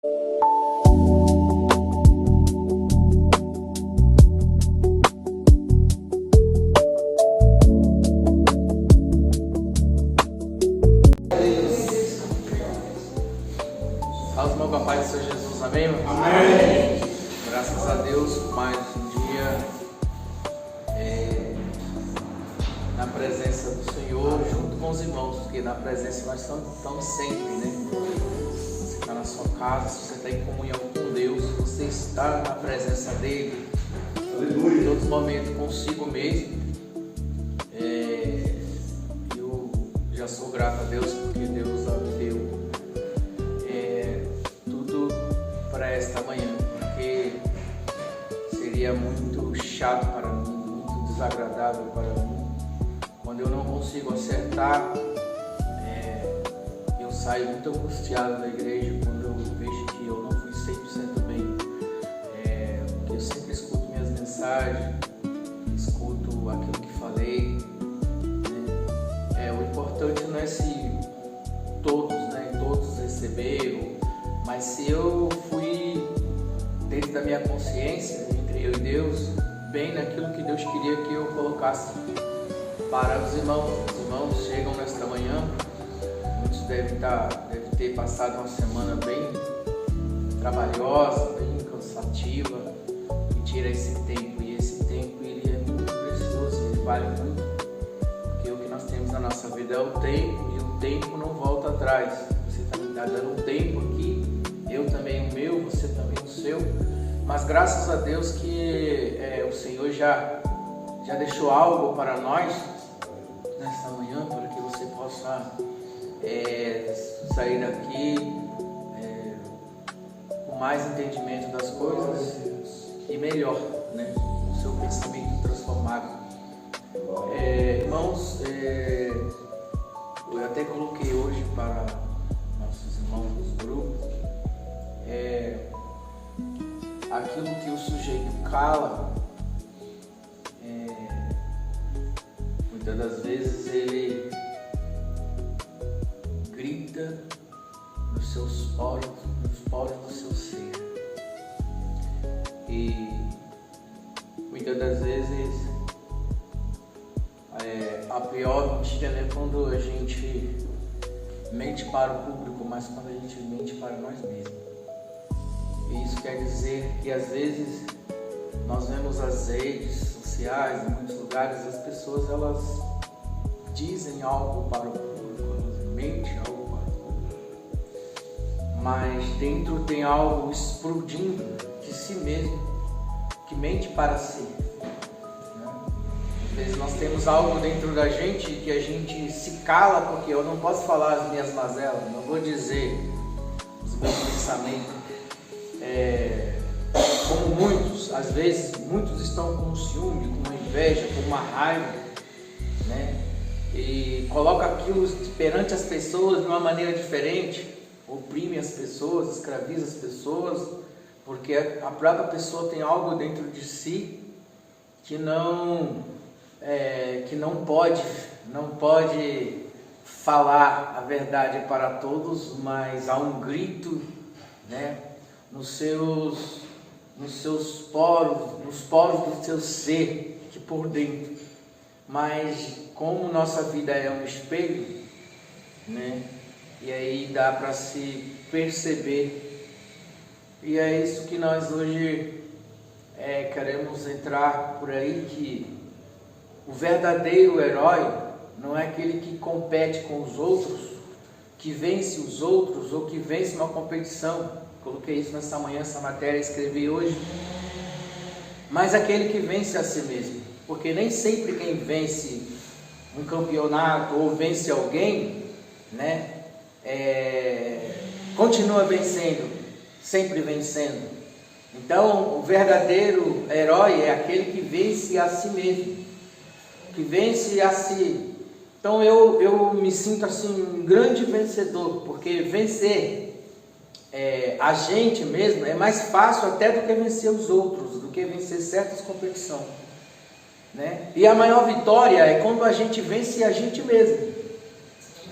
Fala, irmão, com a paz do Senhor Jesus, amém? Amém. Graças a Deus por mais um dia na presença do Senhor, junto com os irmãos, porque na presença nós estamos sempre, né? Você está na sua casa, se você está em comunhão com Deus, você está na presença dEle, Aleluia. em todo momento consigo mesmo. Eu já sou grato a Deus porque Deus me deu tudo para esta manhã, porque seria muito chato para mim, muito desagradável para mim, quando eu não consigo acertar. Eu saio muito angustiado da igreja quando eu vejo que eu não fui 100% bem, porque eu sempre escuto minhas mensagens, escuto aquilo que falei, né? O importante não é se todos receberam, mas se eu fui dentro da minha consciência, entre eu e Deus, bem naquilo que Deus queria que eu colocasse para os irmãos. Os irmãos chegam nesta manhã, muitos devem ter passado uma semana bem trabalhosa, bem cansativa, e tira esse tempo, e esse tempo ele é muito precioso, ele vale muito, porque o que nós temos na nossa vida é o tempo, e o tempo não volta atrás. Você está me dando um tempo aqui, eu também o meu, você também o seu, mas graças a Deus que o Senhor já deixou algo para nós nesta manhã, para que você possa sair daqui com mais entendimento das coisas e melhor, né? O seu pensamento transformado. Irmãos, eu até coloquei hoje para nossos irmãos dos grupos, aquilo que o sujeito cala, muitas das vezes ele grita nos seus poros, do seu ser, e muitas das vezes a pior mentira não é quando a gente mente para o público, mas quando a gente mente para nós mesmos. E isso quer dizer que às vezes nós vemos as redes sociais, em muitos lugares, as pessoas elas dizem algo para o público, elas mentem algo para o público, mas dentro tem algo explodindo de si mesmo, que mente para si, né? Às vezes nós temos algo dentro da gente que a gente se cala, porque eu não posso falar as minhas mazelas, não vou dizer os meus pensamentos, como muitos, às vezes, muitos estão com ciúme, com uma inveja, com uma raiva, né? E coloca aquilo perante as pessoas de uma maneira diferente, oprime as pessoas, escraviza as pessoas, porque a própria pessoa tem algo dentro de si que não pode falar a verdade para todos, mas há um grito, né? Nos seus poros, nos poros do seu ser, que por dentro. Mas como nossa vida é um espelho, né? E aí dá para se perceber. E é isso que nós hoje queremos entrar por aí, que o verdadeiro herói não é aquele que compete com os outros, que vence os outros ou que vence uma competição. Coloquei isso nessa manhã, essa matéria, escrevi hoje. Mas aquele que vence a si mesmo. Porque nem sempre quem vence um campeonato ou vence alguém, né, continua vencendo, sempre vencendo. Então, o verdadeiro herói é aquele que vence a si mesmo, que vence a si. Então, eu me sinto assim um grande vencedor, porque vencer a gente mesmo é mais fácil até do que vencer os outros, do que vencer certas competições, né? E a maior vitória é quando a gente vence a gente mesmo,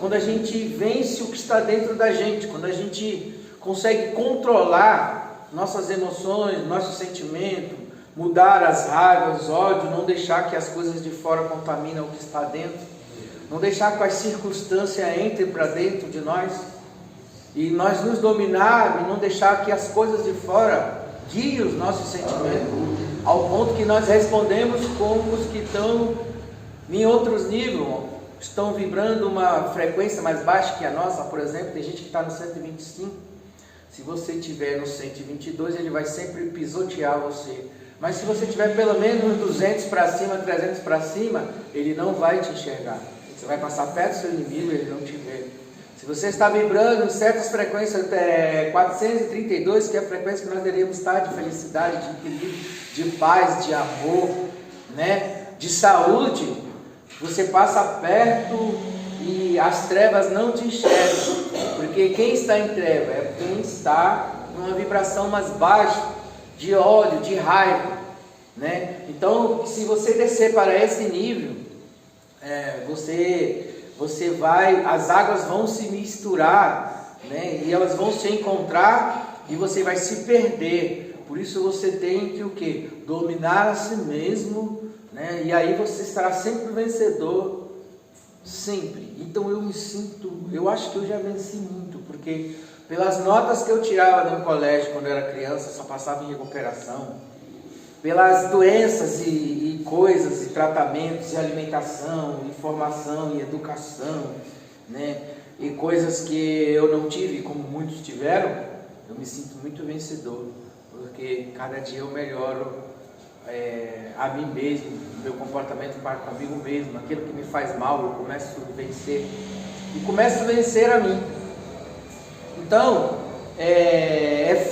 quando a gente vence o que está dentro da gente, quando a gente consegue controlar nossas emoções, nossos sentimentos, mudar as raivas, os ódios, não deixar que as coisas de fora contaminam o que está dentro, não deixar que as circunstâncias entrem para dentro de nós, e nós nos dominarmos, e não deixar que as coisas de fora guiem os nossos sentimentos, ao ponto que nós respondemos como os que estão em outros níveis, estão vibrando uma frequência mais baixa que a nossa. Por exemplo, tem gente que está no 125, se você estiver no 122, ele vai sempre pisotear você. Mas se você tiver pelo menos uns 200 para cima, 300 para cima, ele não vai te enxergar. Você vai passar perto do seu inimigo e ele não te vê. Se você está vibrando em certas frequências, 432, que é a frequência que nós deveríamos estar, de felicidade, de equilíbrio, de paz, de amor, né? De saúde, você passa perto e as trevas não te enxergam. Porque quem está em treva é quem está numa vibração mais baixa, de ódio, de raiva, né? Então, se você descer para esse nível, você vai, as águas vão se misturar, né? E elas vão se encontrar e você vai se perder. Por isso você tem que o quê? Dominar a si mesmo, né? E aí você estará sempre vencedor, sempre. Então eu acho que eu já venci muito, porque pelas notas que eu tirava no colégio quando eu era criança, só passava em recuperação, pelas doenças e coisas, e tratamentos, e alimentação, e formação, e educação, né? E coisas que eu não tive, como muitos tiveram, eu me sinto muito vencedor, porque cada dia eu melhoro a mim mesmo, meu comportamento para comigo mesmo, aquilo que me faz mal, eu começo a vencer, e começo a vencer a mim. Então, é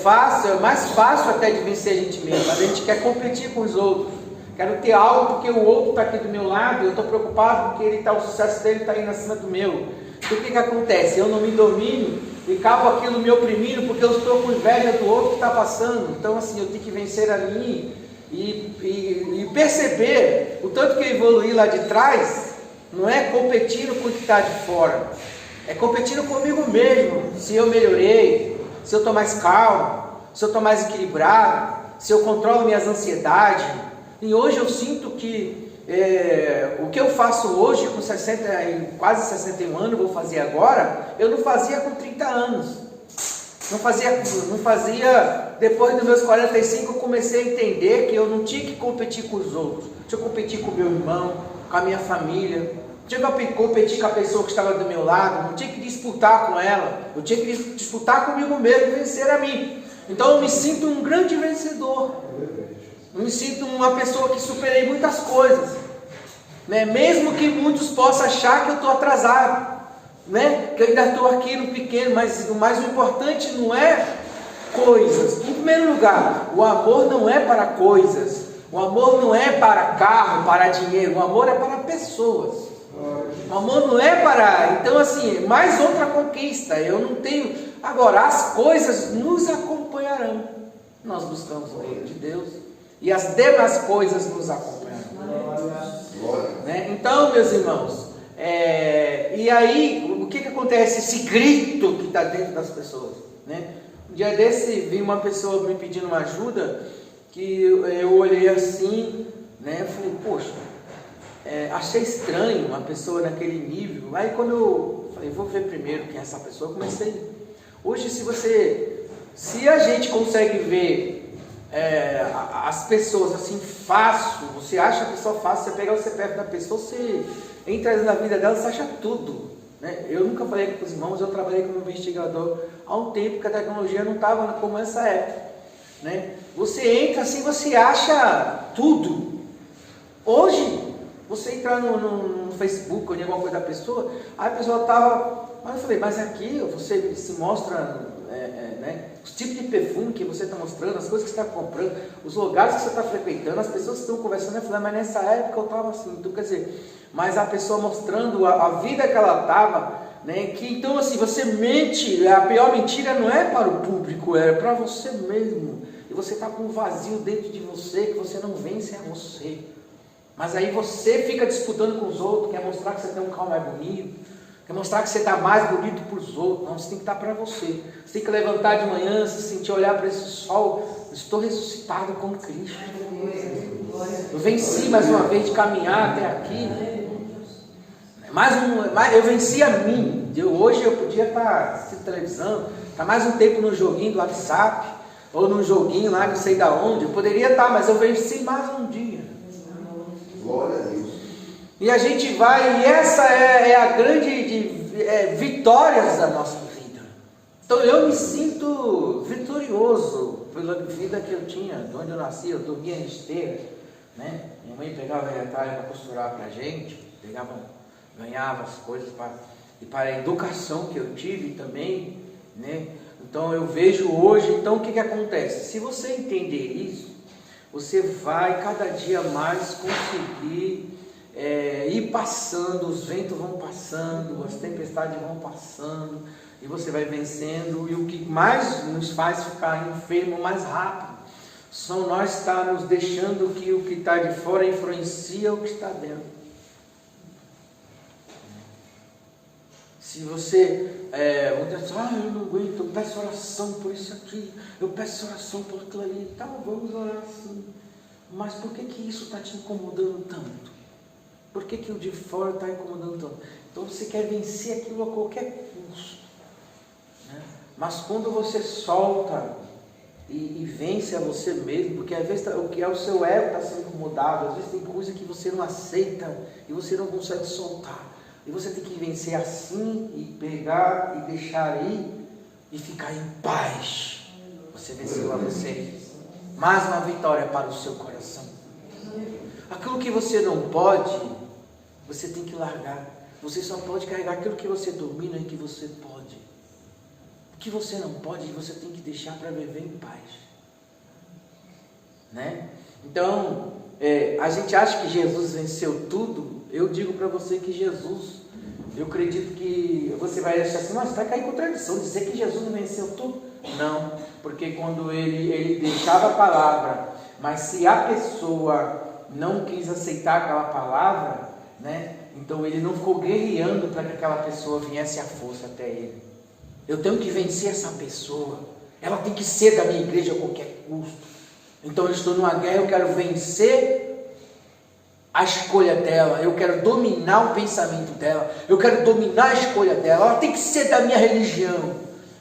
mais fácil até de vencer a gente mesmo, mas a gente quer competir com os outros. Quero ter algo porque o outro está aqui do meu lado, eu estou preocupado porque o sucesso dele está indo acima do meu. Então o que acontece? Eu não me domino e acabo aquilo me oprimindo porque eu estou com inveja do outro que está passando. Então assim, eu tenho que vencer a mim e perceber o tanto que eu evoluí lá de trás. Não é competindo com o que está de fora, é competindo comigo mesmo. Se eu melhorei, se eu estou mais calmo, se eu estou mais equilibrado, se eu controlo minhas ansiedades. E hoje eu sinto que o que eu faço hoje com quase 61 anos, vou fazer agora, eu não fazia com 30 anos. Não fazia depois dos meus 45, eu comecei a entender que eu não tinha que competir com os outros. Tinha que competir com o meu irmão, com a minha família. Tinha que competir com a pessoa que estava do meu lado. Não tinha que disputar com ela. Eu tinha que disputar comigo mesmo e vencer a mim. Então eu me sinto um grande vencedor. Eu me sinto uma pessoa que superei muitas coisas, né? Mesmo que muitos possam achar que eu estou atrasado, né? Que eu ainda estou aqui no pequeno, mas o importante não é coisas. Em primeiro lugar, o amor não é para coisas, o amor não é para carro, para dinheiro, o amor é para pessoas. O amor não é para... Então assim, mais outra conquista, eu não tenho... Agora, as coisas nos acompanharão. Nós buscamos o reino de Deus e as demais coisas nos acompanharão, né? Então, meus irmãos, e aí, o que acontece? Esse grito que está dentro das pessoas, né? Um dia desse, vi uma pessoa me pedindo uma ajuda, que eu olhei assim, né? Eu falei, poxa, achei estranho uma pessoa naquele nível. Aí quando eu falei, vou ver primeiro quem é essa pessoa, eu comecei. Hoje, se a gente consegue ver as pessoas assim fácil, você acha a pessoa fácil, você pega o CPF da pessoa, você entra na vida dela, você acha tudo, né? Eu nunca falei com os irmãos, eu trabalhei como investigador há um tempo que a tecnologia não estava como essa época, né? Você entra assim, você acha tudo. Hoje, você entrar no Facebook ou em alguma coisa da pessoa, aí a pessoa estava... Mas eu falei, mas aqui você se mostra, né, os tipos de perfume que você está mostrando, as coisas que você está comprando, os lugares que você está frequentando, as pessoas que estão conversando. Eu falei, mas nessa época eu estava assim. Então, quer dizer, mas a pessoa mostrando a vida que ela estava, né, que então assim, você mente, a pior mentira não é para o público, é para você mesmo. E você está com um vazio dentro de você, que você não vence a você. Mas aí você fica disputando com os outros, quer mostrar que você tem um carro mais bonito, quer mostrar que você está mais bonito para os outros. Não, você tem que estar para você. Você tem que levantar de manhã, se sentir, olhar para esse sol. Estou ressuscitado com Cristo. Eu venci mais uma vez de caminhar até aqui. Eu venci a mim. Hoje eu podia estar assistindo televisão, estar mais um tempo no joguinho do WhatsApp, ou num joguinho lá, não sei da onde. Eu poderia estar, mas eu venci mais um dia. Glória a Deus. E a gente vai, e essa é a grande vitória da nossa vida. Então eu me sinto vitorioso pela vida que eu tinha, de onde eu nasci. Eu dormia em esteira, né? Minha mãe pegava a retalha para costurar para a gente, ganhava as coisas para a educação que eu tive também, né? Então eu vejo hoje, então o que acontece? Se você entender isso, você vai cada dia mais conseguir ir passando, os ventos vão passando, as tempestades vão passando, e você vai vencendo. E o que mais nos faz ficar enfermo mais rápido são nós estarmos deixando que o que está de fora influencia o que está dentro. Se você eu não aguento, eu peço oração por isso aqui, eu peço oração por aquilo ali, tá, vamos orar assim. Mas por que isso está te incomodando tanto? Por que o de fora está incomodando tanto? Então você quer vencer aquilo a qualquer custo, né? Mas quando você solta e vence a você mesmo, porque às vezes o que é o seu ego está sendo incomodado, às vezes tem coisa que você não aceita e você não consegue soltar. E você tem que vencer assim e pegar e deixar ir e ficar em paz. Você venceu a você. Mais uma vitória para o seu coração. Aquilo que você não pode, você tem que largar. Você só pode carregar aquilo que você domina e que você pode. O que você não pode, você tem que deixar para viver em paz, né? Então, a gente acha que Jesus venceu tudo. Eu digo para você que Jesus, eu acredito que você vai achar assim, nossa, vai cair em contradição, dizer que Jesus não venceu tudo. Não, porque quando ele deixava a palavra, mas se a pessoa não quis aceitar aquela palavra, né? Então ele não ficou guerreando para que aquela pessoa viesse à força até ele. Eu tenho que vencer essa pessoa, ela tem que ser da minha igreja a qualquer custo. Então eu estou numa guerra, eu quero vencer a escolha dela, eu quero dominar o pensamento dela, eu quero dominar a escolha dela, ela tem que ser da minha religião.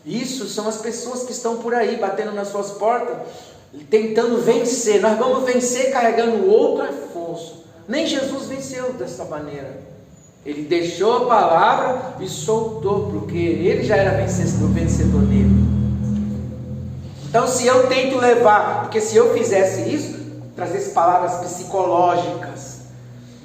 Isso são as pessoas que estão por aí, batendo nas suas portas, tentando vencer. Nós vamos vencer carregando outra força. Nem Jesus venceu dessa maneira. Ele deixou a palavra e soltou, porque ele já era vencedor nele. Então se eu tento levar, porque se eu fizesse isso, trazesse palavras psicológicas,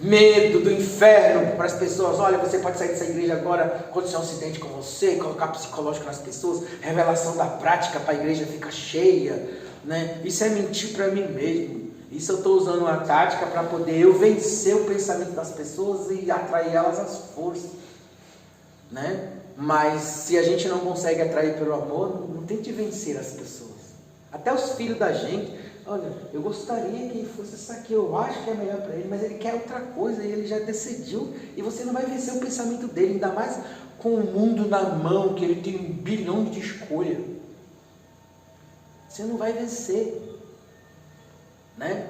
medo do inferno para as pessoas, olha, você pode sair dessa igreja agora, acontecer um acidente com você, colocar psicológico nas pessoas, revelação da prática para a igreja ficar cheia, né? Isso é mentir para mim mesmo. Isso eu estou usando uma tática para poder eu vencer o pensamento das pessoas e atrair elas às forças, né? Mas se a gente não consegue atrair pelo amor, não tente vencer as pessoas. Até os filhos da gente, olha, eu gostaria que fosse isso aqui, eu acho que é melhor para ele, mas ele quer outra coisa e ele já decidiu, e você não vai vencer o pensamento dele, ainda mais com o mundo na mão, que ele tem 1 bilhão de escolha. Você não vai vencer, né?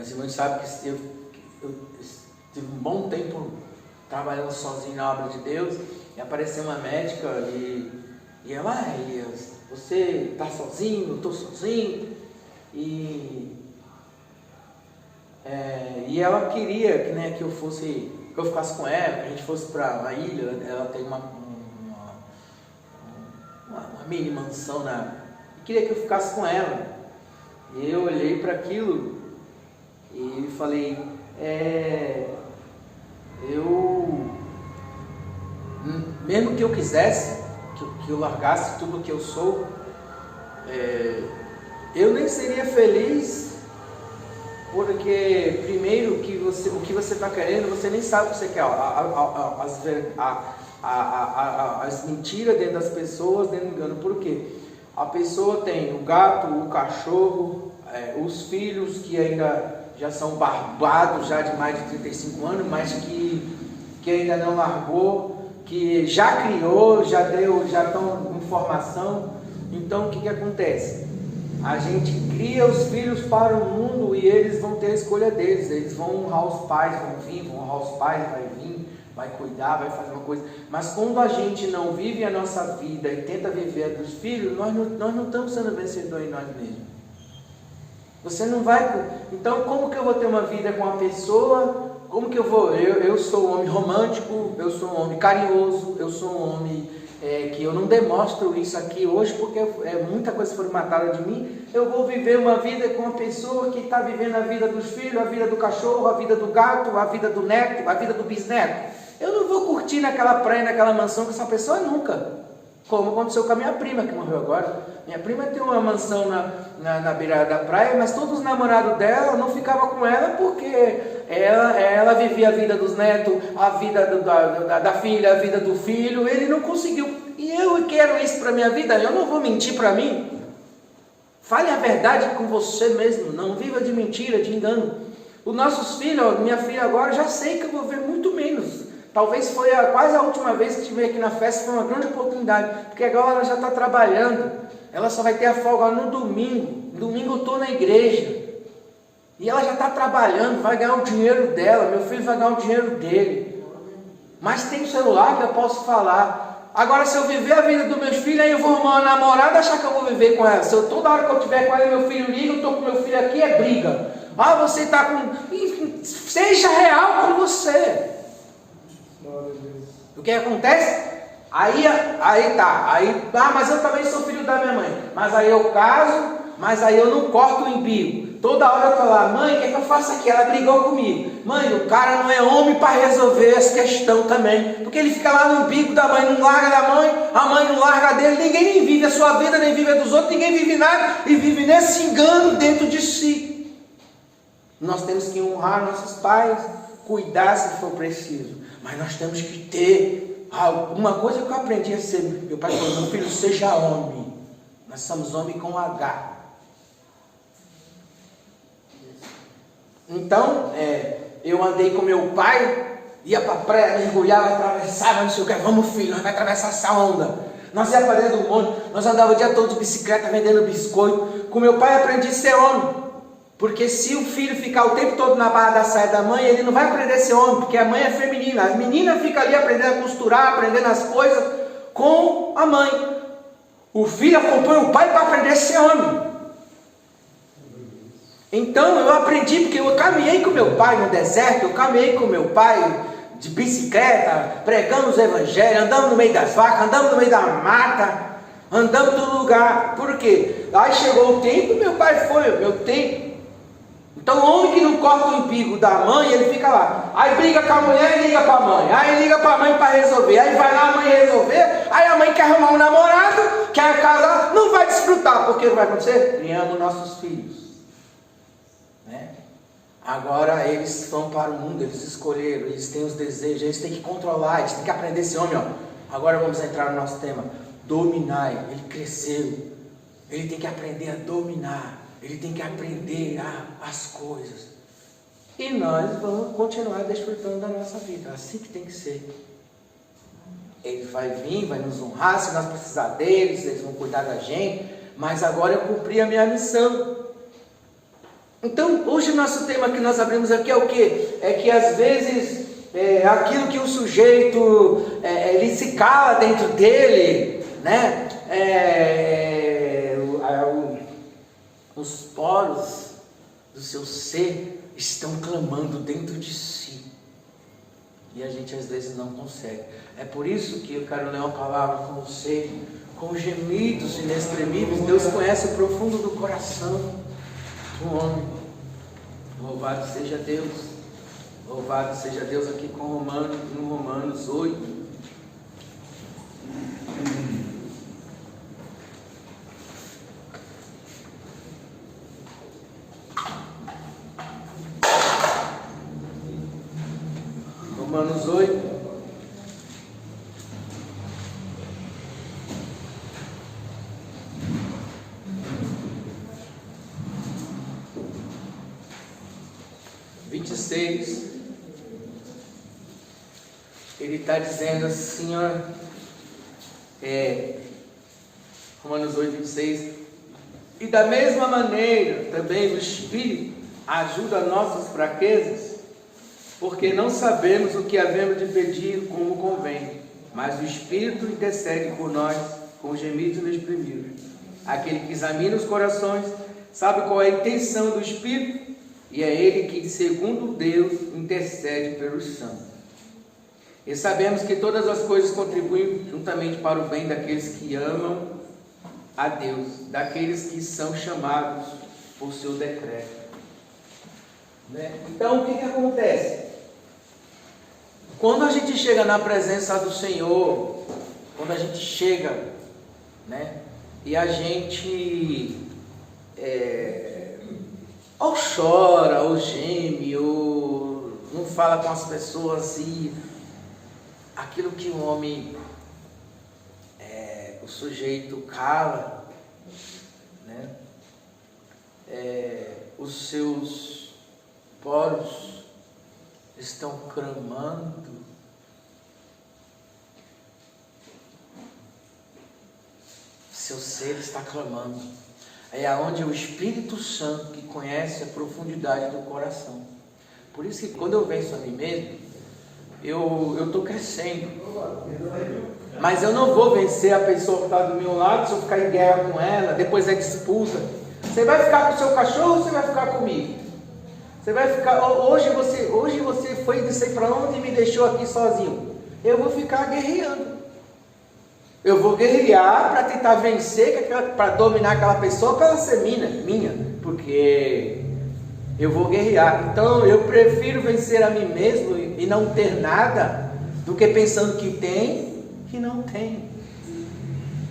Os irmãos sabem que eu tive um bom tempo trabalhando sozinho na obra de Deus, e apareceu uma médica e ela, Elias, você está sozinho? Eu estou sozinho. E ela queria que eu ficasse com ela, que a gente fosse para uma ilha. Ela tem uma mini mansão e queria que eu ficasse com ela. E eu olhei para aquilo e falei, mesmo que eu quisesse, que eu largasse tudo que eu sou, eu nem seria feliz, porque primeiro o que você está querendo, você nem sabe o que você quer. As mentiras dentro das pessoas, dentro do engano. Por quê? A pessoa tem o gato, o cachorro, os filhos que ainda já são barbados, já de mais de 35 anos, mas que ainda não largou, que já criou, já estão em formação. Então o que acontece? A gente cria os filhos para o mundo e eles vão ter a escolha deles, eles vão honrar os pais, vão honrar os pais, vai vir, vai cuidar, vai fazer uma coisa. Mas quando a gente não vive a nossa vida e tenta viver a dos filhos, nós não estamos sendo vencedores em nós mesmos. Você não vai... Então como que eu vou ter uma vida com uma pessoa? Como que eu vou? Eu sou um homem romântico, eu sou um homem carinhoso, eu sou um homem que eu não demonstro isso aqui hoje porque muita coisa foi matada de mim. Eu vou viver uma vida com uma pessoa que está vivendo a vida dos filhos, a vida do cachorro, a vida do gato, a vida do neto, a vida do bisneto. Eu não vou curtir naquela praia, naquela mansão com essa pessoa nunca. Como aconteceu com a minha prima que morreu agora. Minha prima tem uma mansão na beirada da praia, mas todos os namorados dela não ficavam com ela porque ela vivia a vida dos netos, a vida da filha, a vida do filho. Ele não conseguiu. E eu quero isso para a minha vida. Eu não vou mentir para mim. Fale a verdade com você mesmo. Não viva de mentira, de engano. Os nossos filhos, minha filha agora, já sei que eu vou ver muito menos. Talvez foi quase a última vez que estive aqui na festa, foi uma grande oportunidade, porque agora ela já está trabalhando, ela só vai ter a folga no domingo. Domingo eu estou na igreja, e ela já está trabalhando, vai ganhar o dinheiro dela, meu filho vai ganhar o dinheiro dele, mas tem um celular que eu posso falar. Agora se eu viver a vida dos meus filhos, aí eu vou arrumar uma namorada, achar que eu vou viver com ela. Se eu toda hora que eu estiver com ela, meu filho liga, eu estou com meu filho aqui, é briga. Ah, você está com... Seja real com você. O que acontece? Aí tá, mas eu também sou filho da minha mãe, mas aí eu caso, mas aí eu não corto o umbigo. Toda hora eu tô lá, mãe, o que é que eu faço aqui? Ela brigou comigo. Mãe, o cara não é homem para resolver essa questão também, porque ele fica lá no umbigo da mãe, não larga da mãe, a mãe não larga dele. Ninguém nem vive a sua vida, nem vive a dos outros, ninguém vive nada e vive nesse engano dentro de si. Nós temos que honrar nossos pais, cuidar se for preciso. Mas nós temos que ter uma coisa que eu aprendi a ser. Meu pai falou, meu filho, seja homem. Nós somos homem com H. Então, eu andei com meu pai, ia para a praia, mergulhava, atravessava, não sei o que. Vamos filho, nós vamos atravessar essa onda. Nós ia para dentro do monte, nós andávamos o dia todo de bicicleta, vendendo biscoito. Com meu pai aprendi a ser homem. Porque se o filho ficar o tempo todo na barra da saia da mãe, ele não vai aprender a ser homem, porque a mãe é feminina. A menina fica ali aprendendo a costurar, aprendendo as coisas com a mãe. O filho acompanha o pai para aprender a ser homem. Então eu aprendi, porque eu caminhei com meu pai no deserto, eu caminhei com meu pai de bicicleta, pregando os evangelhos, andamos no meio das vacas, andamos no meio da mata, andamos em todo lugar. Por quê? Aí chegou o tempo, meu pai foi, meu tempo. Então o homem que não corta o umbigo da mãe, ele fica lá. Aí briga com a mulher e liga para a mãe. Aí liga para a mãe para resolver. Aí vai lá a mãe resolver. Aí a mãe quer arrumar um namorado, quer casar, não vai desfrutar. Porque vai acontecer? Criamos nossos filhos. Né? Agora eles vão para o mundo, eles escolheram, eles têm os desejos, eles têm que controlar, eles têm que aprender esse homem. Agora vamos entrar no nosso tema. Dominar. Ele cresceu. Ele tem que aprender a dominar. Ele tem que aprender as coisas. E nós vamos continuar desfrutando da nossa vida. Assim que tem que ser. Ele vai vir, vai nos honrar. Se nós precisar deles, eles vão cuidar da gente. Mas agora eu cumpri a minha missão. Então, hoje o nosso tema que nós abrimos aqui é o quê? É que às vezes aquilo que o sujeito ele se cala dentro dele, né? Os poros do seu ser estão clamando dentro de si. E a gente às vezes não consegue. É por isso que eu quero ler uma palavra com você, com gemidos inexprimíveis. Deus conhece o profundo do coração do homem. Louvado seja Deus. Louvado seja Deus aqui com Romanos 8. Romanos 8. 26, ele está dizendo assim, ó, Romanos 8, 26, e da mesma maneira também o Espírito ajuda nossas fraquezas, porque não sabemos o que havemos de pedir como convém, mas o Espírito intercede por nós com gemidos inexprimíveis. Aquele que examina os corações sabe qual é a intenção do Espírito, e é Ele que, segundo Deus, intercede pelos santos. E sabemos que todas as coisas contribuem juntamente para o bem daqueles que amam a Deus, daqueles que são chamados por seu decreto. Então, o que acontece? Quando a gente chega na presença do Senhor, quando a gente chega, e a gente ou chora, ou geme, ou não fala com as pessoas assim, aquilo que o homem, o sujeito cala, os seus poros estão clamando, seu ser está clamando. É aonde o Espírito Santo, que conhece a profundidade do coração. Por isso que quando eu venço a mim mesmo, eu estou crescendo. Mas eu não vou vencer a pessoa que está do meu lado se eu ficar em guerra com ela, depois é disputa. Você vai ficar com o seu cachorro ou você vai ficar comigo? Você vai ficar, hoje você foi não sei para onde e me deixou aqui sozinho. Eu vou ficar guerreando. Eu vou guerrear para tentar vencer, para dominar aquela pessoa, para ela ser minha, porque eu vou guerrear. Então eu prefiro vencer a mim mesmo e não ter nada, do que pensando que tem e não tem.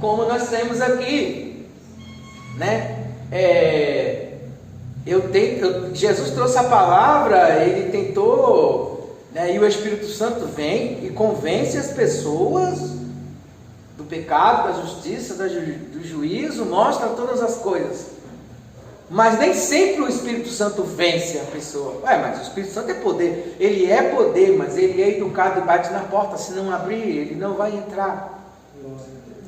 Como nós temos aqui, Jesus trouxe a palavra, ele tentou, e o Espírito Santo vem e convence as pessoas do pecado, da justiça, do juízo, mostra todas as coisas. Mas nem sempre o Espírito Santo vence a pessoa. Mas o Espírito Santo é poder. Ele é poder, mas ele é educado e bate na porta. Se não abrir, ele não vai entrar.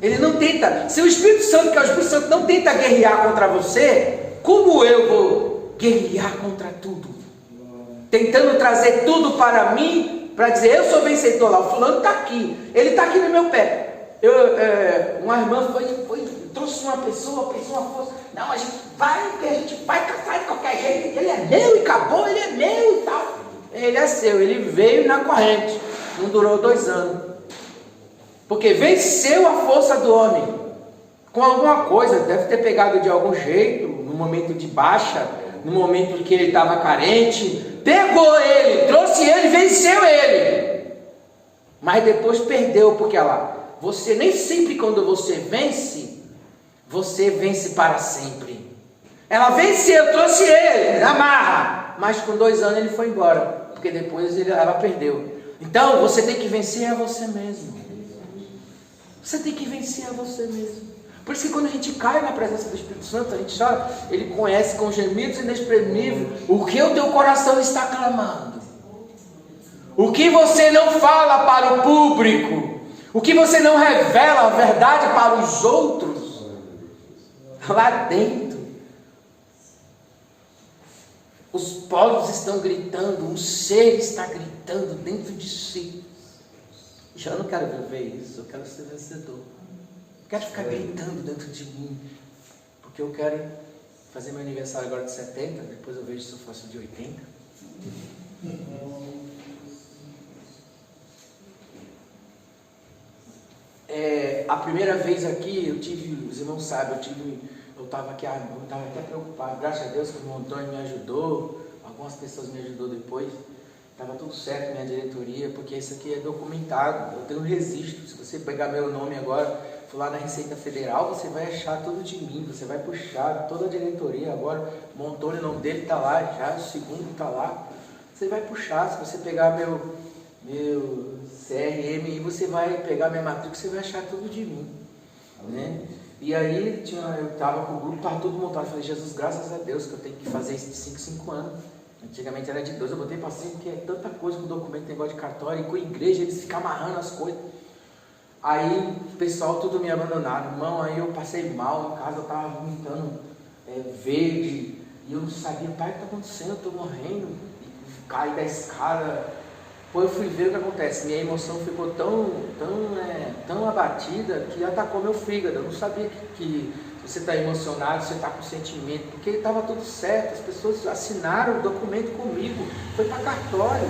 Ele não tenta. Se o Espírito Santo, que é o Espírito Santo, não tenta guerrear contra você, como eu vou guerrear contra tudo? Tentando trazer tudo para mim, para dizer, eu sou vencedor lá. O fulano está aqui. Ele está aqui no meu pé. Uma irmã trouxe uma pessoa, pensou uma força. Não, a gente vai caçar de qualquer jeito. Ele é meu e acabou, ele é meu e tal. Ele é seu, ele veio na corrente. Não durou 2 anos. Porque venceu a força do homem com alguma coisa. Deve ter pegado de algum jeito, no momento de baixa, no momento em que ele estava carente. Pegou ele, trouxe ele, venceu ele. Mas depois perdeu, porque você nem sempre quando você vence para sempre. Ela venceu, trouxe ele, amarra, mas com 2 anos ele foi embora, porque depois ela perdeu. Então você tem que vencer a você mesmo. Você tem que vencer a você mesmo. Por isso que quando a gente cai na presença do Espírito Santo, a gente chora, ele conhece com gemidos inexprimíveis o que o teu coração está clamando. O que você não fala para o público, o que você não revela a verdade para os outros, lá dentro, os poros estão gritando, um ser está gritando dentro de si. Já não quero viver isso, eu quero ser vencedor. Quero ficar gritando dentro de mim, porque eu quero fazer meu aniversário agora de 70, depois eu vejo se eu faço de 80. A primeira vez aqui, os irmãos sabem, eu estava aqui, eu estava até preocupado, graças a Deus que o irmão Antônio me ajudou, algumas pessoas me ajudaram depois, estava tudo certo, minha diretoria, porque isso aqui é documentado, eu tenho um registro. Se você pegar meu nome agora, for lá na Receita Federal, você vai achar tudo de mim, você vai puxar toda a diretoria agora, o Antônio, o nome dele está lá, já o segundo está lá, você vai puxar. Se você pegar meu CRM e você vai pegar minha matrícula, você vai achar tudo de mim, E aí eu estava com o grupo, estava tudo montado. Eu falei, Jesus, graças a Deus que eu tenho que fazer isso de 5 anos. Antigamente era de 2, eu botei para 5, porque é tanta coisa com documento, negócio de cartório, e com igreja eles ficam amarrando as coisas. Aí o pessoal tudo me abandonaram, irmão, aí eu passei mal em casa, eu estava vomitando verde, e eu não sabia, pai, o que está acontecendo, eu estou morrendo, e caí da escada. Pô, eu fui ver o que acontece, minha emoção ficou tão abatida que atacou meu fígado. Eu não sabia que você está emocionado, você está com sentimento, porque estava tudo certo, as pessoas assinaram o documento comigo, foi para cartório,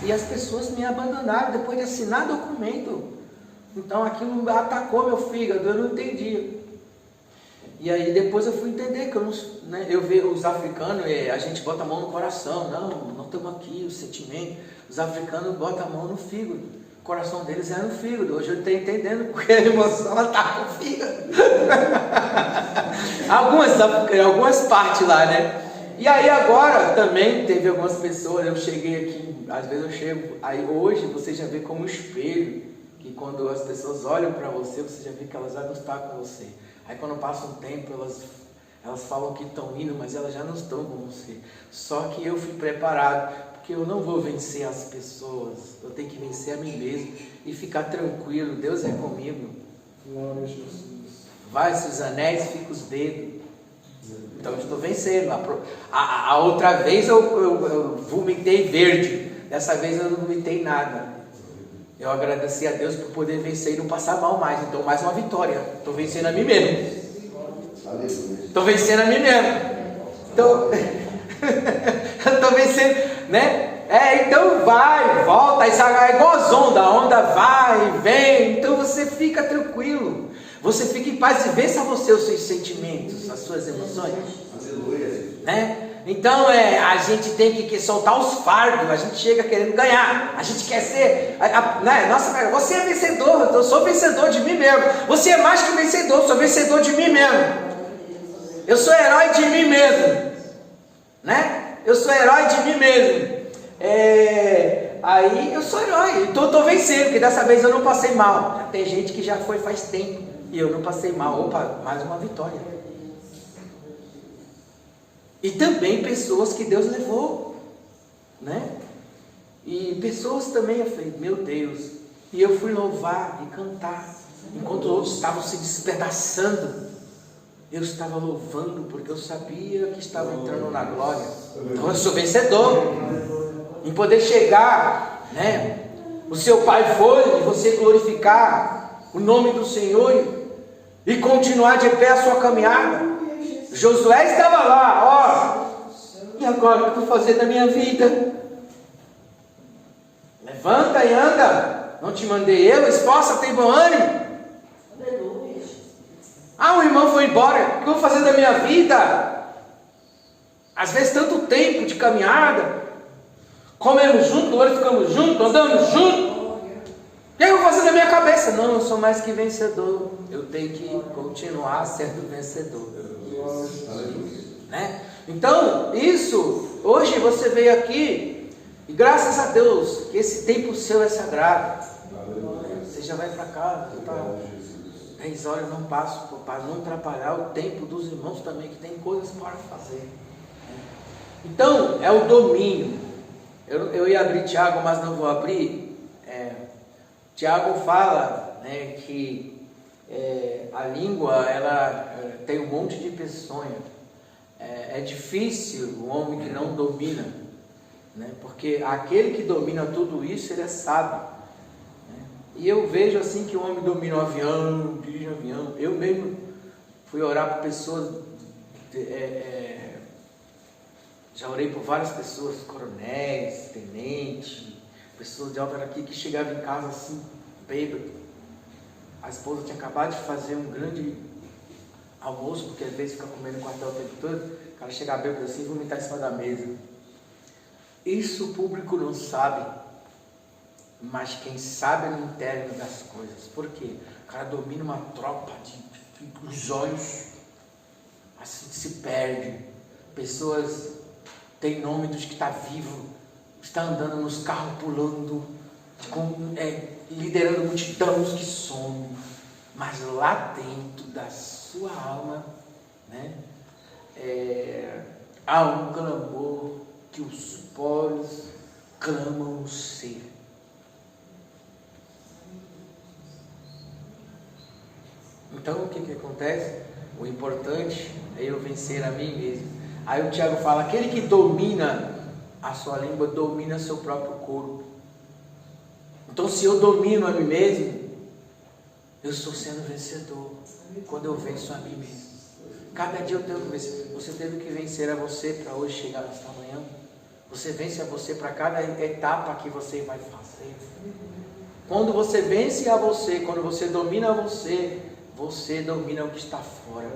e as pessoas me abandonaram depois de assinar documento. Então aquilo atacou meu fígado, eu não entendia. E aí depois eu fui entender que eu vejo os africanos, a gente bota a mão no coração, não estamos aqui, o sentimento. Os africanos botam a mão no fígado, o coração deles é no fígado. Hoje eu estou entendendo porque a emoção ataca o fígado. algumas partes lá, né? E aí agora também teve algumas pessoas, eu cheguei aqui, às vezes eu chego, aí hoje você já vê como espelho, que quando as pessoas olham para você, você já vê que elas já não estão com você. Aí quando passa um tempo, elas falam que estão indo, mas elas já não estão com você. Só que eu fui preparado, porque eu não vou vencer as pessoas, eu tenho que vencer a mim mesmo e ficar tranquilo, Deus é comigo. Vai-se os anéis, fica os dedos. Então eu estou vencendo. A outra vez eu vomitei verde, dessa vez eu não vomitei nada. Eu agradeci a Deus por poder vencer e não passar mal mais. Então mais uma vitória. Estou vencendo a mim mesmo. Estou vencendo a mim mesmo. Estou vencendo, né? Então vai, volta, é igual as ondas. A onda vai, vem. Então você fica tranquilo. Você fica em paz e vença você os seus sentimentos, as suas emoções. Aleluia. Né? Então a gente tem que soltar os fardos. A gente chega querendo ganhar. A gente quer ser, nossa, você é vencedor. Eu sou vencedor de mim mesmo. Você é mais que vencedor. Eu sou vencedor de mim mesmo. Eu sou herói de mim mesmo, né? Eu sou herói de mim mesmo. Aí eu sou herói. Então eu estou vencendo, porque dessa vez eu não passei mal. Já tem gente que já foi faz tempo e eu não passei mal. Opa, mais uma vitória. E também pessoas que Deus levou, né? E pessoas também, eu falei, meu Deus. E eu fui louvar e cantar, enquanto outros estavam se despedaçando. Eu estava louvando, porque eu sabia que estava entrando na glória. Então eu sou vencedor. Em poder chegar, né? O seu pai foi, e você glorificar o nome do Senhor e continuar de pé a sua caminhada. Josué estava lá, e agora o que eu vou fazer da minha vida? Levanta e anda, não te mandei eu, esforça, tem bom ânimo. O irmão foi embora, o que eu vou fazer da minha vida? Às vezes tanto tempo de caminhada, comemos junto, glorificamos junto, andamos junto. O que eu vou fazer da minha cabeça? Não, eu sou mais que vencedor, eu tenho que continuar sendo vencedor. Né? Então, isso, hoje você veio aqui, e graças a Deus, que esse tempo seu é sagrado. Você já vai para casa, 10 horas não passo, para não atrapalhar o tempo dos irmãos também, que tem coisas para fazer. Então, é o domínio. Eu ia abrir Tiago, mas não vou abrir. Tiago fala, né, que a língua, ela tem um monte de peçonha. É difícil o homem que não domina, né? Porque aquele que domina tudo isso, ele é sábio, né? E eu vejo assim que o homem domina o avião, dirige o avião. Eu mesmo fui orar por pessoas, já orei por várias pessoas, coronéis, tenentes, pessoas de alta aqui que chegavam em casa assim, bêbado. A esposa tinha acabado de fazer um grande almoço, porque às vezes fica comendo no quartel o tempo todo, o cara chega bêbado assim e vomitar em cima da mesa. Isso o público não sabe, mas quem sabe é no interno das coisas. Por quê? O cara domina uma tropa os olhos assim se perde. Pessoas têm nome dos que está vivo, está andando nos carros pulando, liderando multidões que somem, mas lá dentro da sua alma, né, há um clamor que os poros clamam o ser. Então o que acontece? O importante é eu vencer a mim mesmo. Aí o Tiago fala, aquele que domina a sua língua, domina seu próprio corpo. Então se eu domino a mim mesmo, eu estou sendo vencedor. Quando eu venço a mim mesmo. Cada dia eu tenho que vencer. Você teve que vencer a você para hoje chegar nesta manhã. Você vence a você para cada etapa que você vai fazer. Quando você vence a você, quando você domina você, você domina o que está fora.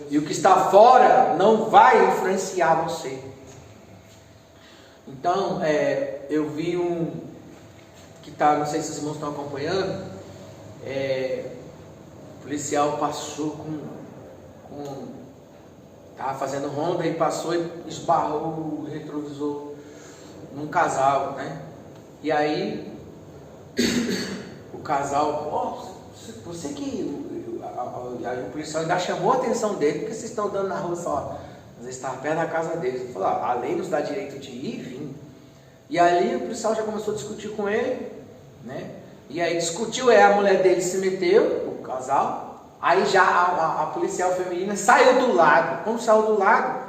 E o que está fora não vai influenciar você. Então, eu vi que está, não sei se os irmãos estão acompanhando, o policial passou estava fazendo ronda e passou e esbarrou o retrovisor num casal, né? E aí o casal, você que... Aí o policial ainda chamou a atenção dele, porque vocês estão dando na rua só. Às vezes estava perto da casa deles. Ele falou, a lei nos dá direito de ir e vir. E ali o policial já começou a discutir com ele, né? E aí discutiu, a mulher dele se meteu, o casal. Aí já a policial feminina saiu do lado. Quando saiu do lado,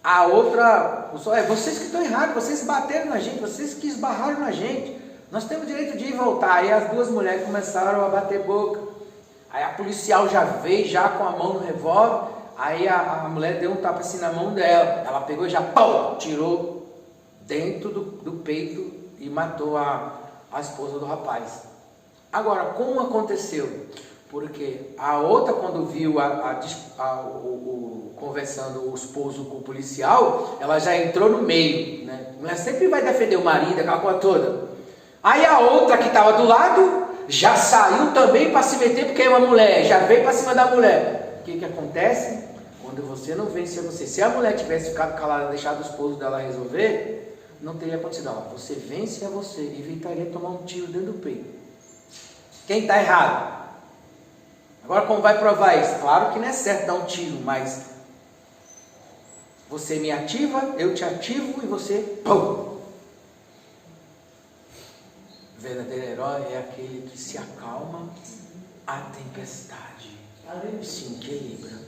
a outra, vocês que estão errados, vocês bateram na gente, vocês que esbarraram na gente. Nós temos o direito de ir e voltar. Aí as duas mulheres começaram a bater boca. Aí a policial já veio, já com a mão no revólver. Aí a mulher deu um tapa assim na mão dela. Ela pegou e já tirou dentro do peito e matou a esposa do rapaz. Agora, como aconteceu? Porque a outra, quando viu conversando o esposo com o policial, ela já entrou no meio, né? A mulher sempre vai defender o marido, aquela coisa toda. Aí a outra que estava do lado já saiu também para se meter, porque é uma mulher, já veio para cima da mulher. O que acontece? Quando você não vence a você. Se a mulher tivesse ficado calada, deixado o esposo dela resolver, não teria acontecido. Você vence a você, evitaria tomar um tiro dentro do peito. Quem está errado? Agora como vai provar isso? Claro que não é certo dar um tiro, mas você me ativa, eu te ativo e você... Pum! O verdadeiro herói é aquele que se acalma à tempestade e se equilibra.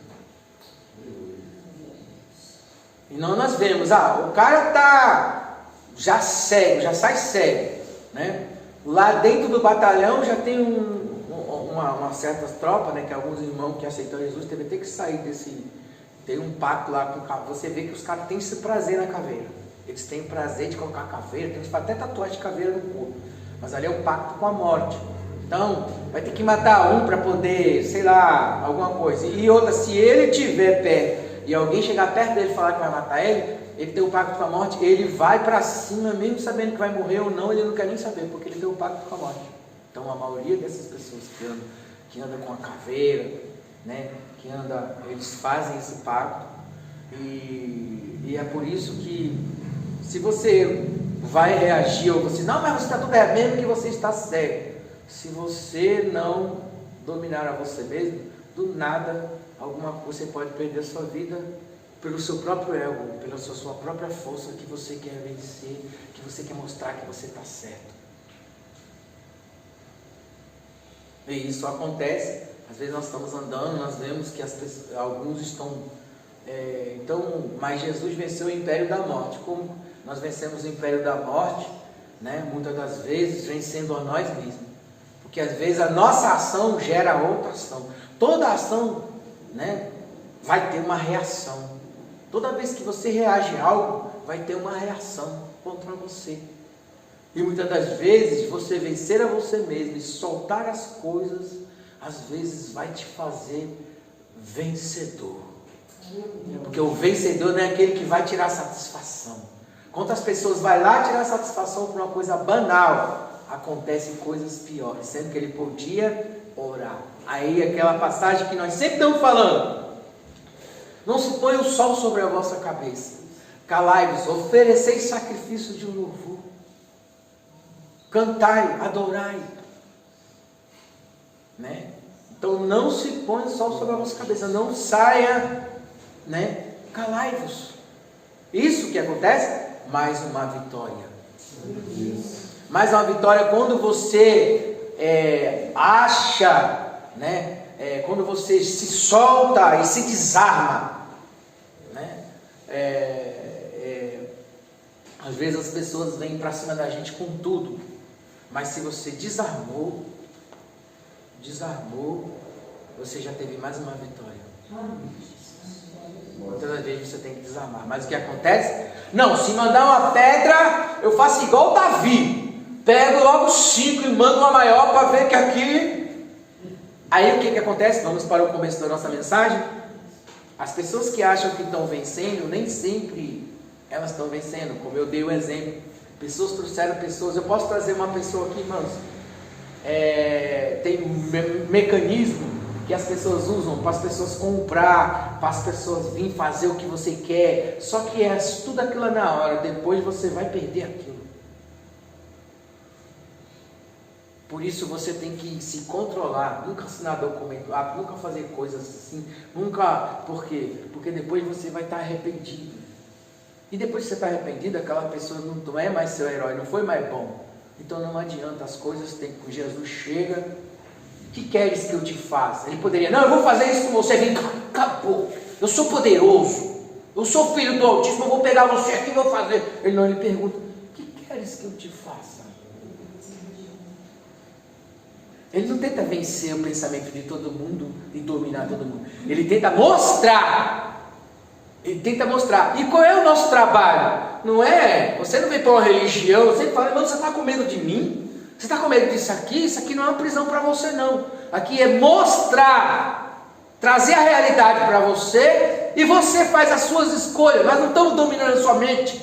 E não nós vemos, o cara já cego, já sai cego, né? Lá dentro do batalhão já tem uma certa tropa, né? Que alguns irmãos que aceitam Jesus teve até que sair tem um pacto lá com o caveira. Você vê que os caras têm esse prazer na caveira. Eles têm prazer de colocar caveira, tem até tatuagem de caveira no corpo. Mas ali é um pacto com a morte. Então, vai ter que matar um para poder, sei lá, alguma coisa. E outra, se ele estiver perto e alguém chegar perto dele e falar que vai matar ele tem um pacto com a morte, ele vai para cima, mesmo sabendo que vai morrer ou não, ele não quer nem saber, porque ele tem um pacto com a morte. Então, a maioria dessas pessoas que andam com a caveira, né, eles fazem esse pacto. E é por isso que, se você vai reagir, ou você, não, mas você está tudo errado, mesmo que você está cego. Se você não dominar a você mesmo, do nada, você pode perder a sua vida pelo seu próprio ego, pela sua própria força que você quer vencer, que você quer mostrar que você está certo. E isso acontece, às vezes nós estamos andando, nós vemos que alguns estão... mas Jesus venceu o império da morte. Como nós vencemos o império da morte, né? Muitas das vezes vencendo a nós mesmos, porque às vezes a nossa ação gera outra ação. Toda ação, né, vai ter uma reação. Toda vez que você reage a algo, vai ter uma reação contra você. E muitas das vezes você vencer a você mesmo e soltar as coisas, às vezes vai te fazer vencedor. Porque o vencedor não é aquele que vai tirar satisfação. Quantas pessoas vai lá tirar satisfação por uma coisa banal, acontecem coisas piores, sendo que ele podia orar. Aí aquela passagem que nós sempre estamos falando: não se põe o sol sobre a vossa cabeça, calai-vos, ofereceis sacrifício de louvor, cantai, adorai, né? Então não se põe o sol sobre a vossa cabeça, não saia, né? Calai-vos. Isso que acontece, mais uma vitória. Mais uma vitória quando você acha, né? Quando você se solta e se desarma, né? Às vezes as pessoas vêm para cima da gente com tudo, mas se você desarmou, você já teve mais uma vitória. Muitas das vezes você tem que desarmar. Mas o que acontece? Não, se mandar uma pedra, eu faço igual o Davi. Pego logo 5 e mando uma maior para ver que aqui... Aí o que acontece? Vamos para o começo da nossa mensagem. As pessoas que acham que estão vencendo, nem sempre elas estão vencendo. Como eu dei o exemplo. Pessoas trouxeram pessoas. Eu posso trazer uma pessoa aqui, irmãos. Tem um mecanismo que as pessoas usam para as pessoas comprar, para as pessoas virem fazer o que você quer, só que tudo aquilo na hora, depois você vai perder aquilo. Por isso você tem que se controlar, nunca assinar documento, nunca fazer coisas assim, nunca, por quê? Porque depois você vai estar arrependido, e depois que você está arrependido, aquela pessoa não é mais seu herói, não foi mais bom. Então não adianta, as coisas tem que, Jesus chega, o que queres que eu te faça? Ele poderia, não, eu vou fazer isso com você, vem cá, acabou, eu sou poderoso, eu sou filho do Altíssimo, eu vou pegar você aqui e vou fazer. Ele não, ele pergunta, o que queres que eu te faça? Ele não tenta vencer o pensamento de todo mundo e dominar todo mundo, ele tenta mostrar. Ele tenta mostrar. E qual é o nosso trabalho? Não é, você não vem para uma religião, você fala, irmão, você está com medo de mim? Você está com medo disso aqui? Isso aqui não é uma prisão para você não. Aqui é mostrar, trazer a realidade para você, e você faz as suas escolhas. Nós não estamos dominando a sua mente.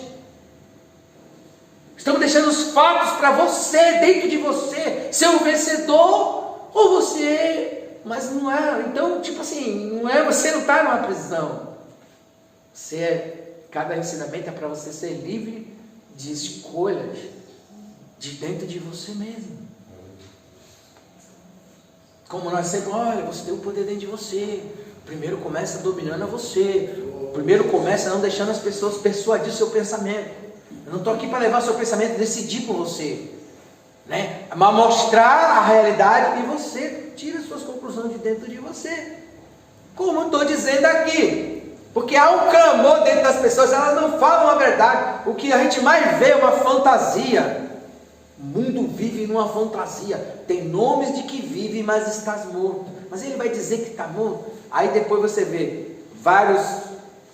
Estamos deixando os fatos para você, dentro de você, ser um vencedor, ou você, mas não é, então tipo assim, não é, você não está numa prisão. Cada ensinamento é para você ser livre de escolhas de dentro de você mesmo. Como nós sempre, olha, você tem o poder dentro de você. Primeiro começa dominando a você. Primeiro começa não deixando as pessoas persuadir o seu pensamento. Eu não estou aqui para levar o seu pensamento a decidir por você, né? Mas mostrar a realidade e você tira suas conclusões de dentro de você. Como estou dizendo aqui. Porque há um clamor dentro das pessoas, elas não falam a verdade. O que a gente mais vê é uma fantasia. O mundo vive numa fantasia. Tem nomes de que vive, mas estás morto. Mas ele vai dizer que está morto. Aí depois você vê vários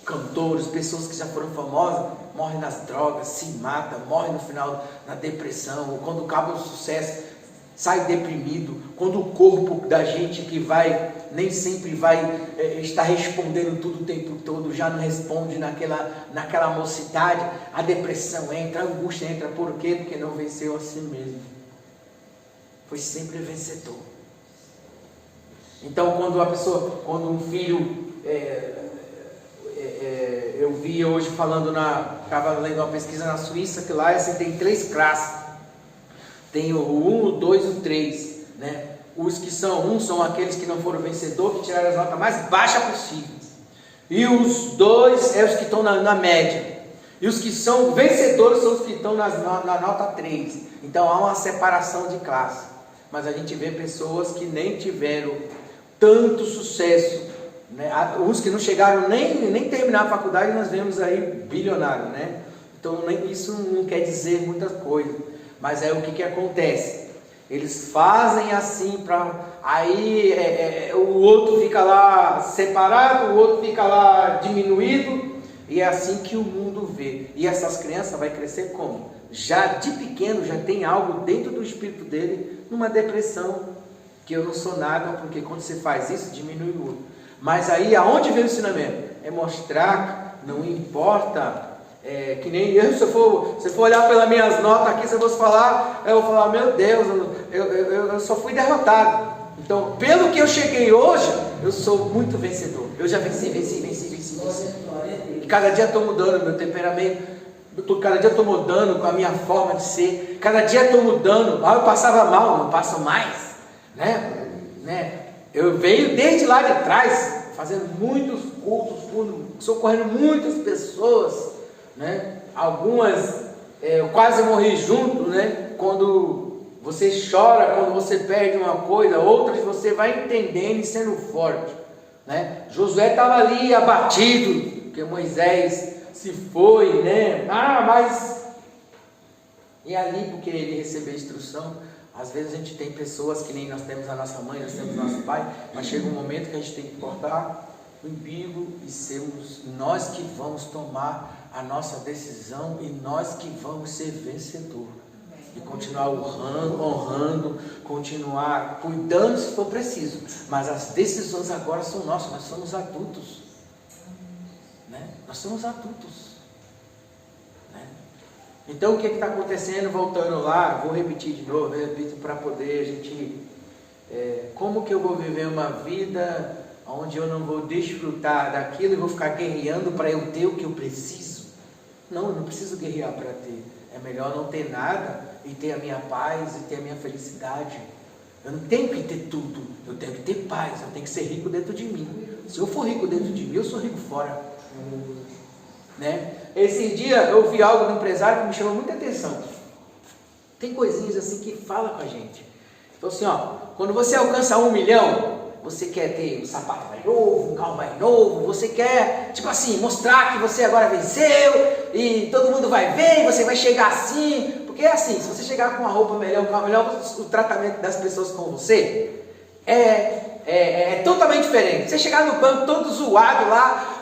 cantores, pessoas que já foram famosas, morrem nas drogas, se matam, morrem no final na depressão, ou quando acaba o sucesso, sai deprimido. Quando o corpo da gente que vai, nem sempre vai estar respondendo tudo o tempo todo, já não responde naquela mocidade, a depressão entra, a angústia entra. Por quê? Porque não venceu a si mesmo. Foi sempre vencedor. Então quando um filho, eu vi hoje falando, estava lendo uma pesquisa na Suíça, que lá tem 3 classes. Tem o 1, o 2 e o 3, né? Os que são aqueles que não foram vencedores, que tiraram as notas mais baixas possíveis. E os 2 é os que estão na média. E os que são vencedores são os que estão na nota 3. Então há uma separação de classe. Mas a gente vê pessoas que nem tiveram tanto sucesso, né? Os que não chegaram nem terminar a faculdade, nós vemos aí bilionários, né? Então isso não quer dizer muita coisa. Mas é o que acontece? Eles fazem assim aí o outro fica lá separado, o outro fica lá diminuído, e é assim que o mundo vê. E essas crianças vai crescer como? Já de pequeno, já tem algo dentro do espírito dele, numa depressão, que eu não sou nada, porque quando você faz isso, diminui o outro. Mas aí, aonde vem o ensinamento? É mostrar, não importa... que nem eu, se eu for olhar pelas minhas notas aqui, se eu fosse falar, eu vou falar, meu Deus, eu só fui derrotado. Então, pelo que eu cheguei hoje, eu sou muito vencedor. Eu já venci. E cada dia estou mudando meu temperamento, cada dia estou mudando com a minha forma de ser, cada dia estou mudando. Eu passava mal, não passo mais, né? Eu venho desde lá de trás, fazendo muitos cultos, socorrendo muitas pessoas, né? Algumas eu quase morri junto, né? Quando você chora, quando você perde uma coisa, outras você vai entendendo e sendo forte, né? Josué estava ali abatido, porque Moisés se foi, né? Mas e ali, porque ele recebeu a instrução. Às vezes a gente tem pessoas que nem nós temos a nossa mãe, nós temos nosso pai, mas chega um momento que a gente tem que cortar o umbigo e sermos nós que vamos tomar a nossa decisão e nós que vamos ser vencedor. E continuar honrando, continuar cuidando se for preciso. Mas as decisões agora são nossas, nós somos adultos. Né? Nós somos adultos. Então o que está acontecendo, voltando lá, vou repetir de novo, eu repito para poder a gente, como que eu vou viver uma vida onde eu não vou desfrutar daquilo e vou ficar guerreando para eu ter o que eu preciso? Não, eu não preciso guerrear para ter, é melhor não ter nada e ter a minha paz e ter a minha felicidade. Eu não tenho que ter tudo, eu tenho que ter paz, eu tenho que ser rico dentro de mim. Se eu for rico dentro de mim, eu sou rico fora. Né? Esse dia eu vi algo do empresário que me chamou muita atenção. Tem coisinhas assim que fala com a gente. Então assim, quando você alcança 1 milhão, você quer ter um sapato mais novo, um carro mais novo, você quer, tipo assim, mostrar que você agora venceu e todo mundo vai ver, e você vai chegar assim, porque é assim, se você chegar com uma roupa melhor, um carro melhor, o tratamento das pessoas com você é totalmente diferente. Você chegar no banco todo zoado lá,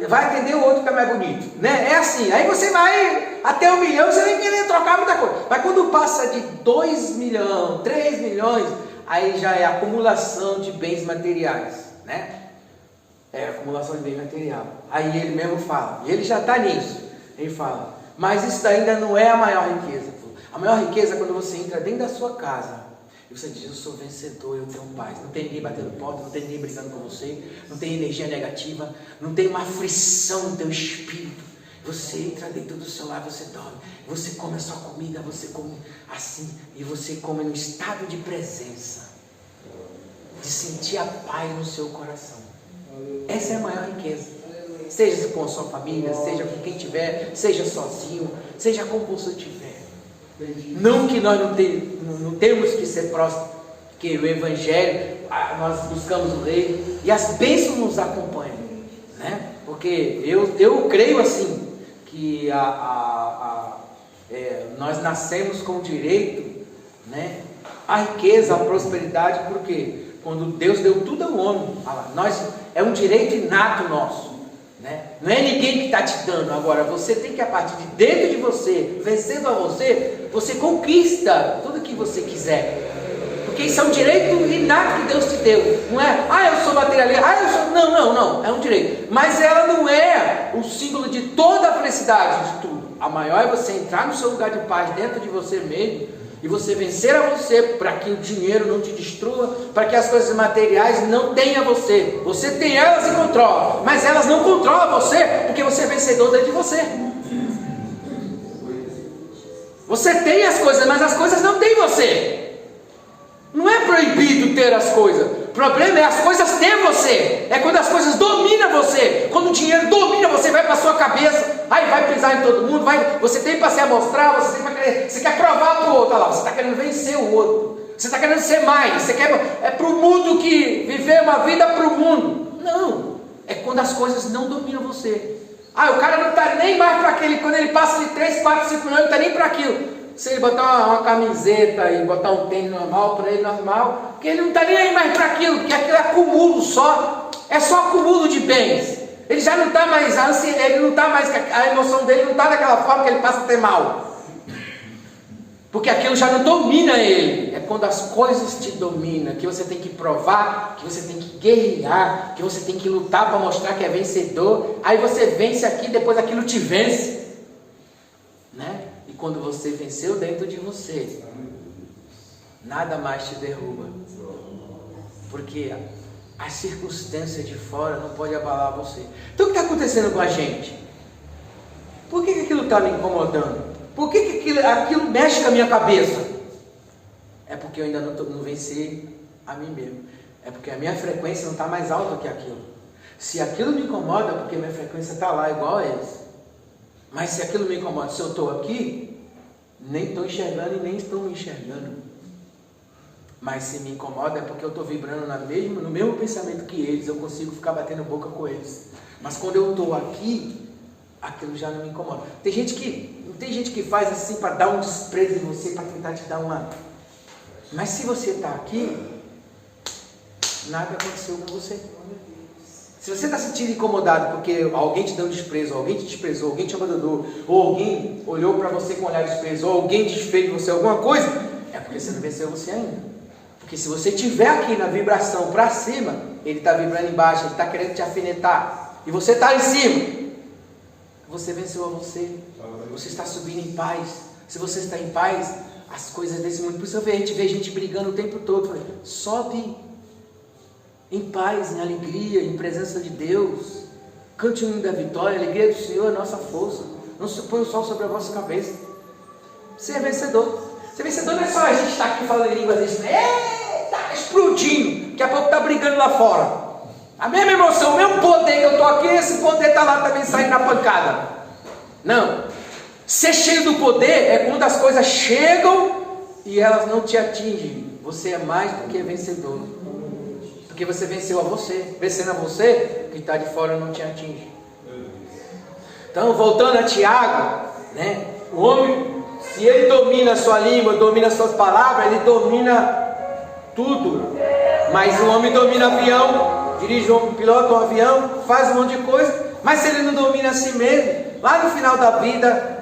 vai atender o outro que é mais bonito, né? É assim, aí você vai até 1 milhão, você vai querer trocar muita coisa, mas quando passa de 2 milhões, 3 milhões, aí já é acumulação de bens materiais, né? É acumulação de bem material. Aí ele mesmo fala, e ele já está nisso, ele fala, mas isso ainda não é a maior riqueza. A maior riqueza é quando você entra dentro da sua casa e você diz, eu sou vencedor, eu tenho paz. Não tem ninguém batendo porta, não tem ninguém brigando com você, não tem energia negativa, não tem uma aflição no teu espírito. Você entra dentro do seu lar, você dorme, você come a sua comida, você come assim, e você come no estado de presença, de sentir a paz no seu coração. Essa é a maior riqueza. Seja com a sua família, seja com quem tiver, seja sozinho, seja com você tiver. Não que nós não temos que ser próximos, porque o Evangelho, nós buscamos o Rei e as bênçãos nos acompanham, né? Porque eu creio assim, que nós nascemos com direito, né? A riqueza, a prosperidade, porque quando Deus deu tudo ao homem, é um direito inato nosso. Né? Não é ninguém que está te dando. Agora você tem que, a partir de dentro de você, vencendo a você conquista tudo que você quiser, porque isso é um direito inato que Deus te deu. Não é, eu sou materialista, não, é um direito, mas ela não é o símbolo de toda a felicidade de tudo. A maior é você entrar no seu lugar de paz dentro de você mesmo e você vencer a você, para que o dinheiro não te destrua, para que as coisas materiais não tenham você. Você tem elas e controla, mas elas não controlam você, porque você é vencedor dentro de você. Você tem as coisas, mas as coisas não têm você. Não é proibido ter as coisas. O problema é as coisas ter você. É quando as coisas dominam você. Quando o dinheiro domina você, vai para a sua cabeça. Aí vai pisar em todo mundo. Você tem para se amostrar. Você quer provar para o outro. Olha lá, você está querendo vencer o outro. Você está querendo ser mais. É para o mundo que viver uma vida para o mundo. Não. É quando as coisas não dominam você. O cara não está nem mais para aquele. Quando ele passa de 3, 4, 5 anos, não está nem para aquilo. Se ele botar uma camiseta e botar um tênis normal, para ele normal, porque ele não está nem aí mais para aquilo, porque aquilo é acúmulo só, é só acúmulo de bens. Ele já não está mais, ele não está mais, a emoção dele não está daquela forma que ele passa a ter mal, porque aquilo já não domina ele. É quando as coisas te dominam, que você tem que provar, que você tem que guerrear, que você tem que lutar para mostrar que é vencedor. Aí você vence aqui, depois aquilo te vence, né? E quando você venceu dentro de você, nada mais te derruba, porque a circunstância de fora não pode abalar você. Então o que está acontecendo com a gente? Por que aquilo está me incomodando? Por que aquilo mexe com a minha cabeça? É porque eu ainda não venci a mim mesmo. É porque a minha frequência não está mais alta que aquilo. Se aquilo me incomoda, é porque a minha frequência está lá igual a eles. Mas se aquilo me incomoda, se eu estou aqui, nem estou enxergando e nem estou me enxergando. Mas se me incomoda é porque eu estou vibrando no mesmo pensamento que eles, eu consigo ficar batendo boca com eles. Mas quando eu estou aqui, aquilo já não me incomoda. Tem gente que faz assim para dar um desprezo em você, para tentar te dar uma... Mas se você está aqui, nada aconteceu com você. Se você está sentindo incomodado porque alguém te deu um desprezo, alguém te desprezou, alguém te abandonou, ou alguém olhou para você com um olhar de desprezo, ou alguém desfez de você alguma coisa, é porque você não venceu você ainda. Porque se você estiver aqui na vibração para cima, ele está vibrando embaixo, ele está querendo te alfinetar, e você está em cima, você venceu a você. Você está subindo em paz. Se você está em paz, as coisas desse mundo, por isso a gente vê gente brigando o tempo todo. Sobe em paz, em alegria, em presença de Deus. Cante o hino da vitória. A alegria do Senhor é nossa força. Não se põe o sol sobre a vossa cabeça. Você é vencedor. Ser vencedor não é só a gente estar aqui falando em línguas, está explodindo, daqui a pouco está brigando lá fora. A mesma emoção, o mesmo poder que eu estou aqui, esse poder está lá também saindo na pancada. Não. Ser cheio do poder é quando as coisas chegam e elas não te atingem. Você é mais do que vencedor. Porque você venceu a você. Vencendo a você, o que está de fora não te atinge. Então, voltando a Tiago, né? O homem, se ele domina a sua língua, domina as suas palavras, ele domina tudo. Mas o homem domina avião, dirige pilota um avião, faz um monte de coisa. Mas se ele não domina a si mesmo, lá no final da vida,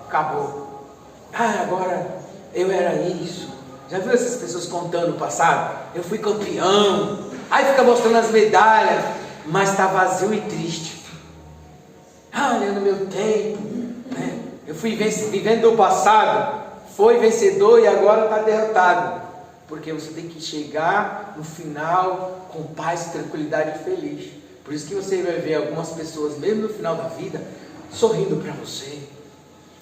acabou. Agora eu era isso. Já viu essas pessoas contando o passado? Eu fui campeão. Aí fica mostrando as medalhas, mas está vazio e triste. Olha, no meu tempo, né? Eu fui vivendo o passado, foi vencedor e agora está derrotado. Porque você tem que chegar no final com paz, tranquilidade e feliz. Por isso que você vai ver algumas pessoas, mesmo no final da vida, sorrindo para você,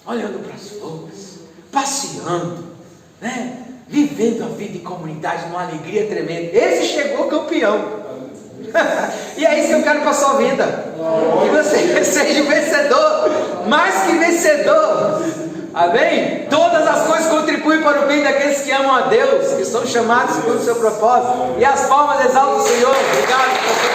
olhando para as flores, passeando, né? Vivendo a vida em comunidade, numa alegria tremenda. Esse chegou campeão. E é isso que eu quero para a sua vida. Que você seja vencedor, mais que vencedor. Amém? Todas as coisas contribuem para o bem daqueles que amam a Deus, que são chamados pelo seu propósito. E as palmas exaltam o Senhor. Obrigado.